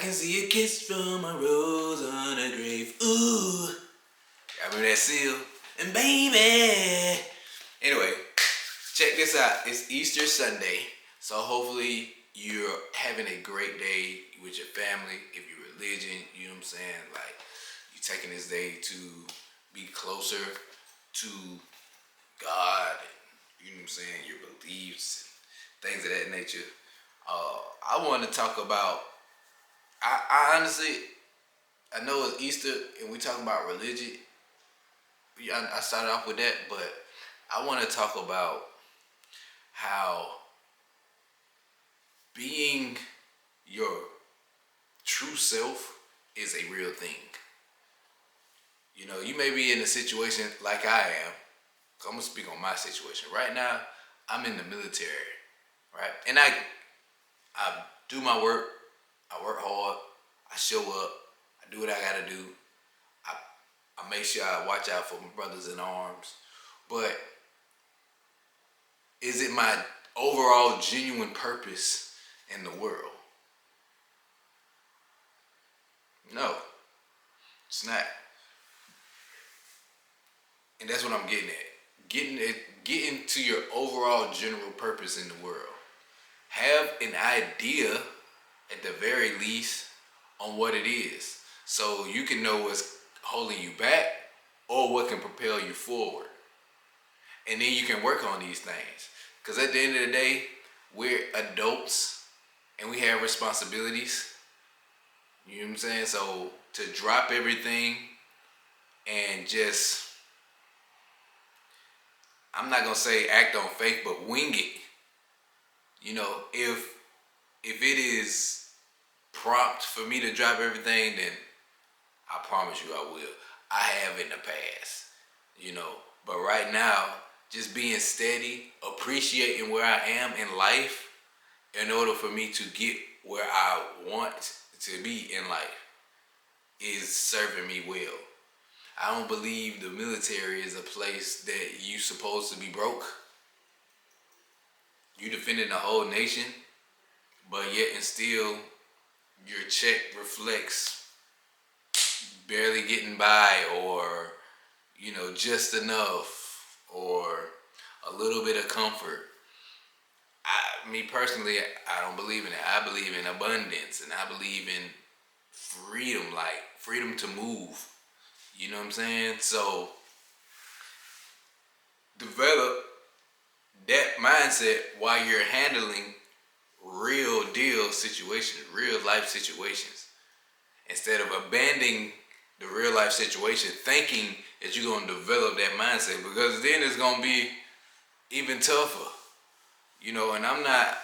can see a kiss from a rose on a grave. Ooh. I remember that seal? And baby. Anyway, check this out. It's Easter Sunday. So hopefully you're having a great day with your family. If you're religion, you know what I'm saying? Like, you're taking this day to be closer to God. And, you know what I'm saying? Your beliefs, things of that nature. I want to talk about, I honestly, I know it's Easter and we talking about religion. I started off with that, but I want to talk about how being your true self is a real thing. You know, you may be in a situation like I am. I'm gonna speak on my situation. Right now, I'm in the military, right? And I do my work. I work hard. I show up. I do what I gotta do. I make sure I watch out for my brothers in arms. But is it my overall genuine purpose in the world? No, it's not. And that's what I'm getting at. Getting to your overall general purpose in the world. Have an idea, at the very least, on what it is, so you can know what's holding you back or what can propel you forward. And then you can work on these things. Because at the end of the day, we're adults and we have responsibilities. You know what I'm saying? So to drop everything and just, I'm not gonna say act on faith, but wing it. You know, if it is prompt for me to drop everything, then I promise you I will. I have in the past, you know. But right now, just being steady, appreciating where I am in life in order for me to get where I want to be in life is serving me well. I don't believe the military is a place that you supposed to be broke. You defending the whole nation, but yet and still your check reflects barely getting by, or, you know, just enough, or a little bit of comfort. Me personally, I don't believe in it. I believe in abundance, and I believe in freedom, like freedom to move. You know what I'm saying? So develop that mindset while you're handling real deal situations, real life situations, instead of abandoning the real life situation thinking that you're going to develop that mindset, because then it's going to be even tougher. You know, and I'm not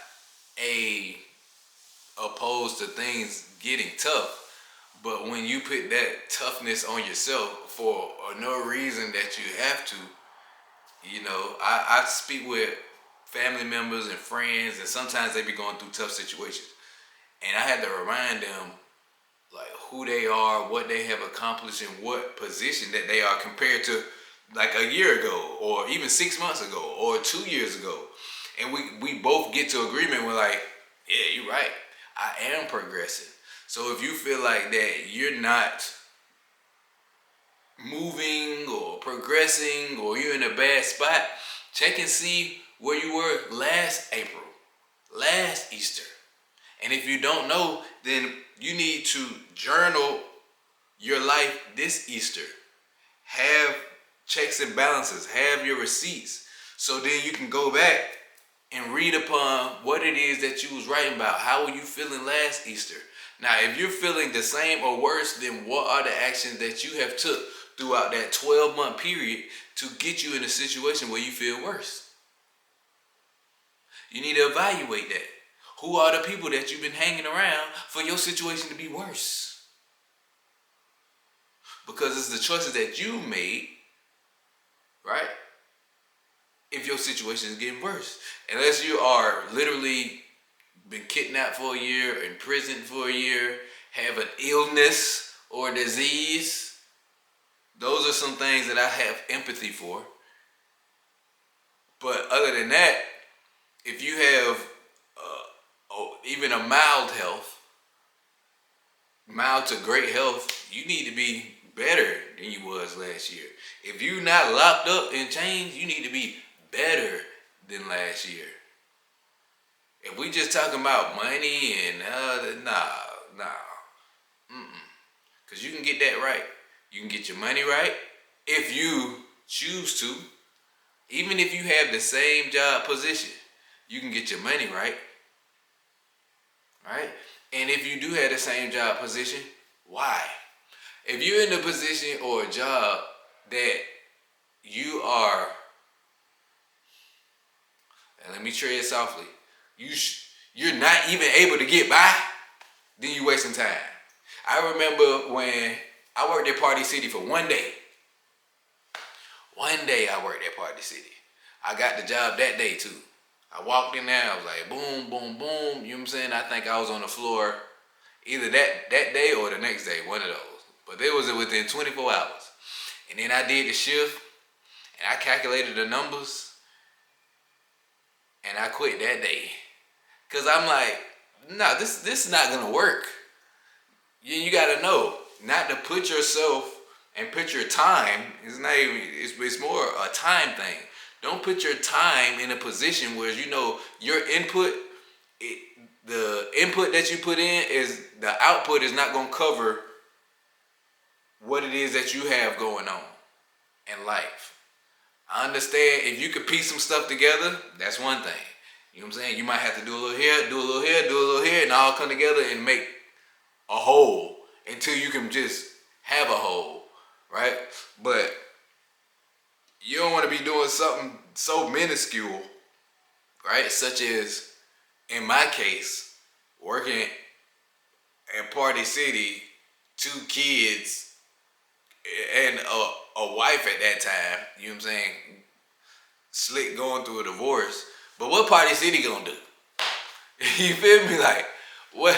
opposed to things getting tough, but when you put that toughness on yourself for no reason that you have to, you know, I speak with family members and friends, and sometimes they be going through tough situations, and I had to remind them like who they are, what they have accomplished, and what position that they are compared to like a year ago, or even 6 months ago, or 2 years ago. And we both get to agreement. We're like, yeah, you're right. I am progressing. So if you feel like that you're not moving or progressing, or you're in a bad spot, check and see where you were last April, last Easter. And if you don't know, then you need to journal your life this Easter. Have checks and balances, have your receipts, so then you can go back and read upon what it is that you was writing about. How were you feeling last Easter? Now, if you're feeling the same or worse, then what are the actions that you have took throughout that 12-month period to get you in a situation where you feel worse? You need to evaluate that. Who are the people that you've been hanging around for your situation to be worse? Because it's the choices that you made, right? If your situation is getting worse. Unless you are literally been kidnapped for a year, imprisoned for a year, have an illness or a disease. Those are some things that I have empathy for. But other than that, if you have even a mild health, mild to great health, you need to be better than you was last year. If you not locked up in chains, you need to be better than last year. If we just talking about money and nah, cause you can get that right. You can get your money right if you choose to. Even if you have the same job position, you can get your money right. Right? And if you do have the same job position, why? If you're in a position or a job that you are, and let me tread softly, you're not even able to get by, then you're wasting time. I remember when I worked at Party City for one day. One day I worked at Party City. I got the job that day too. I walked in there, I was like, boom, boom, boom. You know what I'm saying? I think I was on the floor either that day or the next day, one of those. But it was within 24 hours. And then I did the shift, and I calculated the numbers, and I quit that day. Because I'm like, nah, this is not going to work. You got to know, not to put yourself and put your time, it's more a time thing. Don't put your time in a position where you know your input, the input that you put in is, the output is not going to cover what it is that you have going on in life. I understand if you could piece some stuff together, that's one thing. You know what I'm saying? You might have to do a little here, do a little here, do a little here, and all come together and make a whole until you can just have a whole, right? But you don't want to be doing something so minuscule, right? Such as, in my case, working in Party City, 2 kids, and a wife at that time, you know what I'm saying? Slick going through a divorce. But what Party City gonna do? You feel me? Like, what?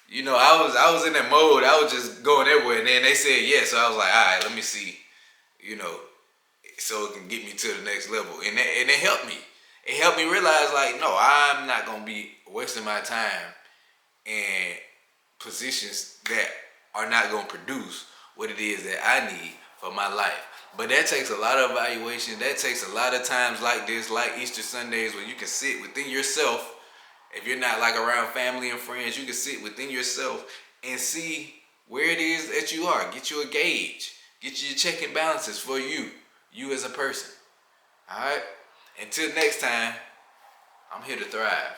You know, I was in that mode. I was just going everywhere, and then they said yes. So I was like, all right, let me see. You know, so it can get me to the next level, and it helped me. It helped me realize, like, no, I'm not gonna be wasting my time in positions that are not gonna produce what it is that I need for my life. But that takes a lot of evaluation. That takes a lot of times like this, like Easter Sundays, where you can sit within yourself. If you're not like around family and friends, you can sit within yourself and see where it is that you are. Get you a gauge. Get you your check and balances for you as a person. All right? Until next time, I'm here to thrive.